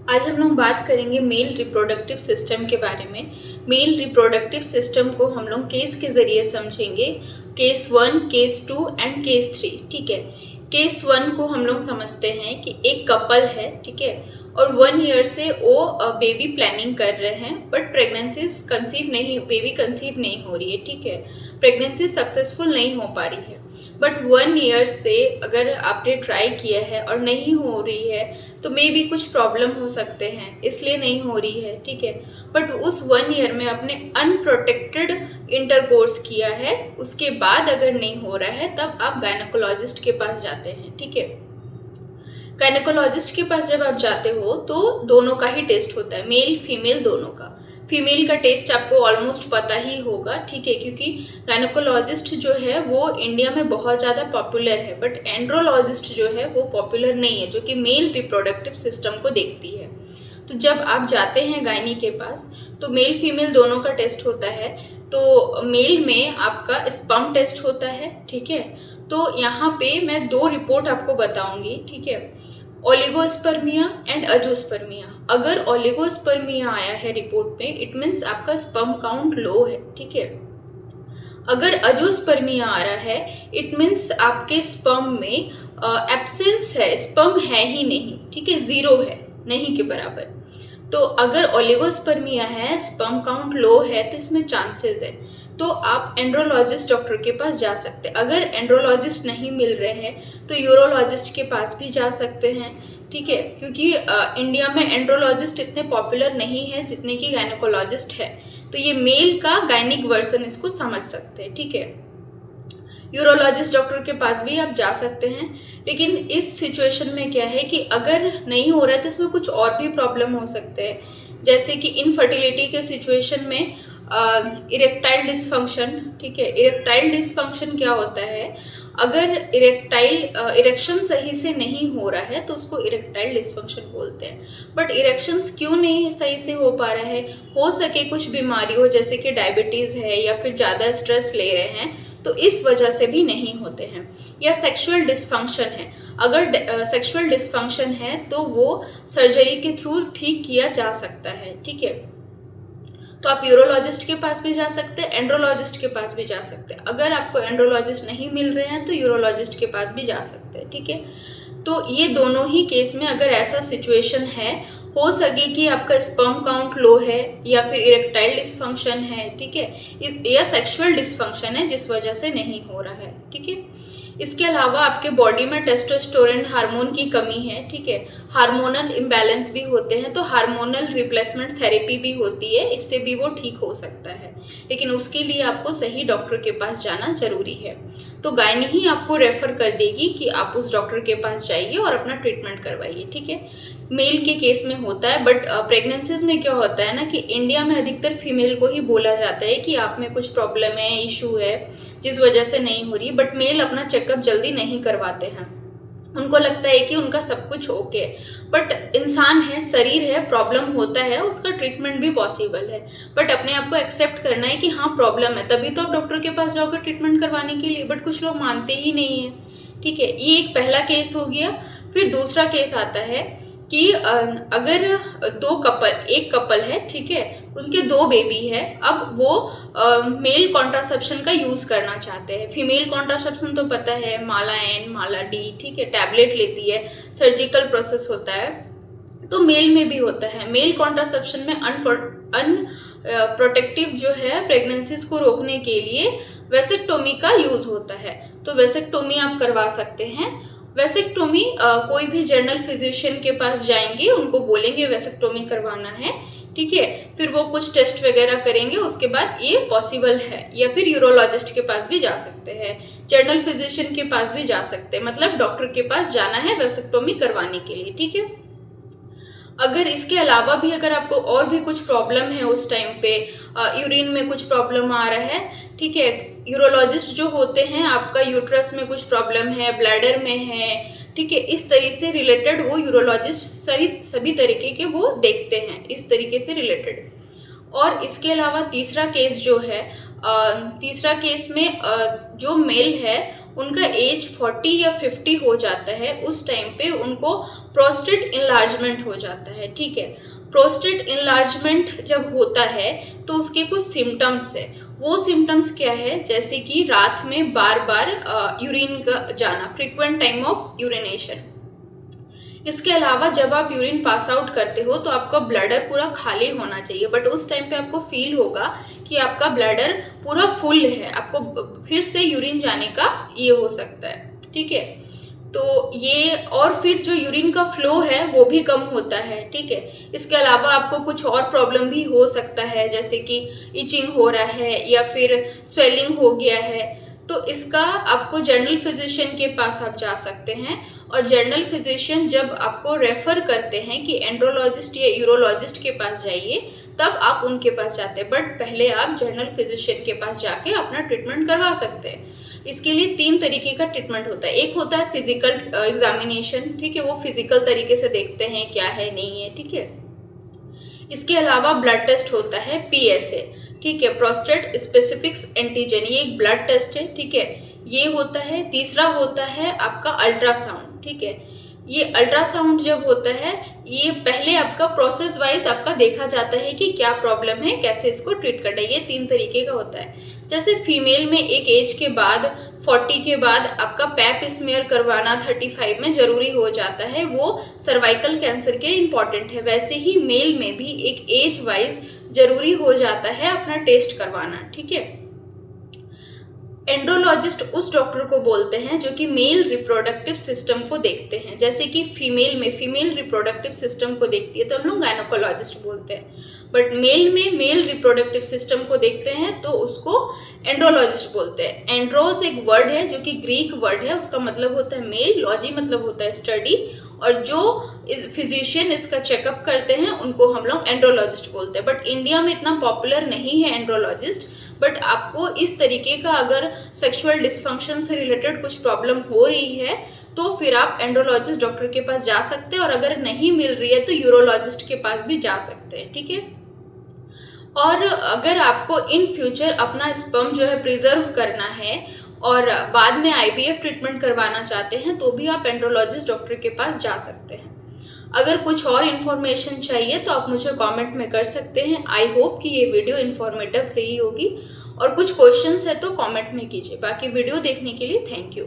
आज हम लोग बात करेंगे मेल रिप्रोडक्टिव सिस्टम के बारे में। मेल रिप्रोडक्टिव सिस्टम को हम लोग केस के ज़रिए समझेंगे, केस 1, केस 2 एंड केस 3। ठीक है, केस 1 को हम लोग समझते हैं कि एक कपल है, ठीक है, और 1 ईयर से वो बेबी प्लानिंग कर रहे हैं, बट बेबी कंसीव नहीं हो रही है। ठीक है, प्रेगनेंसी सक्सेसफुल नहीं हो पा रही है, बट 1 ईयर से अगर आपने ट्राई किया है और नहीं हो रही है तो मे भी कुछ प्रॉब्लम हो सकते हैं, इसलिए नहीं हो रही है। ठीक है, बट उस 1 ईयर में आपने अनप्रोटेक्टेड इंटरकोर्स किया है, उसके बाद अगर नहीं हो रहा है तब आप गायनेकोलॉजिस्ट के पास जाते हैं। ठीक है, गायनेकोलॉजिस्ट के पास जब आप जाते हो तो दोनों का ही टेस्ट होता है, मेल फीमेल दोनों का। फीमेल का टेस्ट आपको ऑलमोस्ट पता ही होगा, ठीक है, क्योंकि गायनेकोलॉजिस्ट जो है वो इंडिया में बहुत ज़्यादा पॉपुलर है, बट एंड्रोलॉजिस्ट जो है वो पॉपुलर नहीं है, जो कि मेल रिप्रोडक्टिव सिस्टम को देखती है। तो जब आप जाते हैं गायनी के पास तो मेल फीमेल दोनों का टेस्ट होता है। तो मेल में आपका स्पर्म टेस्ट होता है, ठीक है। तो यहाँ पे मैं 2 रिपोर्ट आपको बताऊंगी, ठीक है, ओलिगोस्पर्मिया एंड अजोस्पर्मिया। अगर ओलिगोस्पर्मिया आया है रिपोर्ट में, इट मीन्स आपका स्पर्म काउंट लो है, ठीक है। अगर अजोस्पर्मिया आ रहा है, इट मीन्स आपके स्पर्म में एब्सेंस है, स्पर्म है ही नहीं, ठीक है, 0 है, नहीं के बराबर। तो अगर ओलिगोस्पर्मिया है, स्पर्म काउंट लो है, तो इसमें चांसेस है। तो आप एंड्रोलॉजिस्ट डॉक्टर के पास जा सकते हैं। अगर एंड्रोलॉजिस्ट नहीं मिल रहे हैं तो यूरोलॉजिस्ट के पास भी जा सकते हैं, ठीक है, क्योंकि इंडिया में एंड्रोलॉजिस्ट इतने पॉपुलर नहीं है जितने की गायनेकोलॉजिस्ट है। तो ये मेल का गायनिक वर्जन इसको समझ सकते हैं, ठीक है। यूरोलॉजिस्ट डॉक्टर के पास भी आप जा सकते हैं, लेकिन इस सिचुएशन में क्या है कि अगर नहीं हो रहा है तो इसमें कुछ और भी प्रॉब्लम हो सकते हैं, जैसे कि इनफर्टिलिटी के सिचुएशन में इरेक्टाइल डिसफंक्शन, ठीक है। इरेक्टाइल डिसफंक्शन क्या होता है? अगर इरेक्शन सही से नहीं हो रहा है तो उसको इरेक्टाइल डिसफंक्शन बोलते हैं। बट इरेक्शंस क्यों नहीं सही से हो पा रहा है? हो सके कुछ बीमारी हो, जैसे कि डायबिटीज़ है या फिर ज़्यादा स्ट्रेस ले रहे हैं, तो इस वजह से भी नहीं होते हैं। या सेक्सुअल डिसफंक्शन है, अगर सेक्सुअल डिसफंक्शन है तो वो सर्जरी के थ्रू ठीक किया जा सकता है, ठीक है। तो आप यूरोलॉजिस्ट के पास भी जा सकते हैं, एंड्रोलॉजिस्ट के पास भी जा सकते हैं। अगर आपको एंड्रोलॉजिस्ट नहीं मिल रहे हैं तो यूरोलॉजिस्ट के पास भी जा सकते हैं, ठीक है। तो ये दोनों ही केस में अगर ऐसा सिचुएशन है, हो सके कि आपका स्पर्म काउंट लो है या फिर इरेक्टाइल डिसफंक्शन है, ठीक है, या सेक्सुअल डिसफंक्शन है जिस वजह से नहीं हो रहा है, ठीक है। इसके अलावा आपके बॉडी में टेस्टोस्टेरोन हार्मोन की कमी है, ठीक है, हार्मोनल इम्बैलेंस भी होते हैं, तो हार्मोनल रिप्लेसमेंट थेरेपी भी होती है, इससे भी वो ठीक हो सकता है, लेकिन उसके लिए आपको सही डॉक्टर के पास जाना जरूरी है। तो गायनी ही आपको रेफर कर देगी कि आप उस डॉक्टर के पास जाइए और अपना ट्रीटमेंट करवाइए, ठीक है। मेल के केस में होता है, बट प्रेगनेंसीज में क्या होता है ना कि इंडिया में अधिकतर फीमेल को ही बोला जाता है कि आप में कुछ प्रॉब्लम है, इशू है, जिस वजह से नहीं हो रही, बट मेल अपना चेकअप जल्दी नहीं करवाते हैं। उनको लगता है कि उनका सब कुछ ओके है, बट इंसान है, शरीर है, प्रॉब्लम होता है, उसका ट्रीटमेंट भी पॉसिबल है। बट अपने आप को एक्सेप्ट करना है कि हाँ प्रॉब्लम है, तभी तो आप डॉक्टर के पास जाओगे ट्रीटमेंट करवाने के लिए। बट कुछ लोग मानते ही नहीं है, ठीक है। ये एक पहला केस हो गया। फिर दूसरा केस आता है कि अगर एक कपल है, ठीक है, उनके 2 बेबी है, अब वो मेल कॉन्ट्रासेप्शन का यूज़ करना चाहते हैं। फीमेल कॉन्ट्रासेप्शन तो पता है, माला N माला D, ठीक है, टैबलेट लेती है, सर्जिकल प्रोसेस होता है। तो मेल में भी होता है। मेल कॉन्ट्रासेप्शन में प्रोटेक्टिव जो है प्रेगनेंसीज को रोकने के लिए वेसेक्टोमी का यूज़ होता है। तो वेसेक्टोमी आप करवा सकते हैं। वेसेक्टोमी कोई भी जनरल फिजिशियन के पास जाएंगे, उनको बोलेंगे वेसेक्टोमी करवाना है, ठीक है, फिर वो कुछ टेस्ट वगैरह करेंगे, उसके बाद ये पॉसिबल है। या फिर यूरोलॉजिस्ट के पास भी जा सकते हैं, जनरल फिजिशियन के पास भी जा सकते हैं, मतलब डॉक्टर के पास जाना है वेसेक्टोमी करवाने के लिए, ठीक है। अगर इसके अलावा भी अगर आपको और भी कुछ प्रॉब्लम है, उस टाइम पे यूरिन में कुछ प्रॉब्लम आ रहा है, ठीक है, यूरोलॉजिस्ट जो होते हैं, आपका यूट्रस में कुछ प्रॉब्लम है, ब्लैडर में है, ठीक है, इस तरीके से रिलेटेड वो यूरोलॉजिस्ट सभी तरीके के वो देखते हैं, इस तरीके से रिलेटेड। और इसके अलावा तीसरा केस जो है, तीसरा केस में जो मेल है उनका एज 40 या 50 हो जाता है, उस टाइम पे उनको प्रोस्टेट इनलार्जमेंट हो जाता है। ठीक है, प्रोस्टेट इनलार्जमेंट जब होता है तो उसके कुछ सिम्टम्स है। वो सिम्टम्स क्या है, जैसे कि रात में बार बार यूरिन का जाना, फ्रीक्वेंट टाइम ऑफ यूरिनेशन। इसके अलावा जब आप यूरिन पास आउट करते हो तो आपका ब्लैडर पूरा खाली होना चाहिए, बट उस टाइम पे आपको फील होगा कि आपका ब्लैडर पूरा फुल है, आपको फिर से यूरिन जाने का ये हो सकता है। ठीक है, तो ये, और फिर जो यूरिन का फ्लो है वो भी कम होता है। ठीक है, इसके अलावा आपको कुछ और प्रॉब्लम भी हो सकता है, जैसे कि इचिंग हो रहा है या फिर स्वेलिंग हो गया है। तो इसका आपको जनरल फिजिशियन के पास आप जा सकते हैं, और जनरल फिजिशियन जब आपको रेफर करते हैं कि एंड्रोलॉजिस्ट या यूरोलॉजिस्ट के पास जाइए, तब आप उनके पास जाते हैं, बट पहले आप जनरल फिजिशियन के पास जाके अपना ट्रीटमेंट करवा सकते हैं। इसके लिए 3 तरीके का ट्रीटमेंट होता है। एक होता है फिजिकल एग्जामिनेशन, ठीक है, वो फिजिकल तरीके से देखते हैं क्या है नहीं है। ठीक है, इसके अलावा ब्लड टेस्ट होता है PSA, ठीक है, प्रोस्टेट स्पेसिफिक एंटीजन, ये एक ब्लड टेस्ट है। ठीक है, ये होता है। तीसरा होता है आपका अल्ट्रासाउंड। ठीक है, ये अल्ट्रासाउंड जब होता है, ये पहले आपका प्रोसेस वाइज आपका देखा जाता है कि क्या प्रॉब्लम है, कैसे इसको ट्रीट करना है। ये 3 तरीके का होता है। जैसे फीमेल में एक एज के बाद 40 के बाद आपका पैप स्मीयर करवाना 35 में ज़रूरी हो जाता है, वो सर्वाइकल कैंसर के इम्पॉर्टेंट है। वैसे ही मेल में भी एक एज वाइज ज़रूरी हो जाता है अपना टेस्ट करवाना। ठीक है, एंड्रोलॉजिस्ट उस डॉक्टर को बोलते हैं जो कि मेल रिप्रोडक्टिव सिस्टम को देखते हैं। जैसे कि फीमेल में फीमेल रिप्रोडक्टिव सिस्टम को देखती है तो हम लोग गायनोकोलॉजिस्ट बोलते हैं, बट मेल में मेल रिप्रोडक्टिव सिस्टम को देखते हैं तो उसको एंड्रोलॉजिस्ट बोलते हैं। एंड्रोज एक वर्ड है जो कि ग्रीक वर्ड है, उसका मतलब होता है मेल, लॉजी मतलब होता है स्टडी, और जो फिजिशियन इसका चेकअप करते हैं उनको हम लोग एंड्रोलॉजिस्ट बोलते हैं। बट इंडिया में इतना पॉपुलर नहीं है एंड्रोलॉजिस्ट, बट आपको इस तरीके का अगर सेक्सुअल डिसफंक्शन से रिलेटेड कुछ प्रॉब्लम हो रही है तो फिर आप एंड्रोलॉजिस्ट डॉक्टर के पास जा सकते हैं, और अगर नहीं मिल रही है तो यूरोलॉजिस्ट के पास भी जा सकते हैं। ठीक है, और अगर आपको इन फ्यूचर अपना स्पर्म जो है प्रिजर्व करना है और बाद में IVF ट्रीटमेंट करवाना चाहते हैं तो भी आप एंड्रोलॉजिस्ट डॉक्टर के पास जा सकते हैं। अगर कुछ और इन्फॉर्मेशन चाहिए तो आप मुझे कमेंट में कर सकते हैं। आई होप कि ये वीडियो इन्फॉर्मेटिव रही होगी, और कुछ क्वेश्चंस है तो कमेंट में कीजिए। बाकी वीडियो देखने के लिए थैंक यू।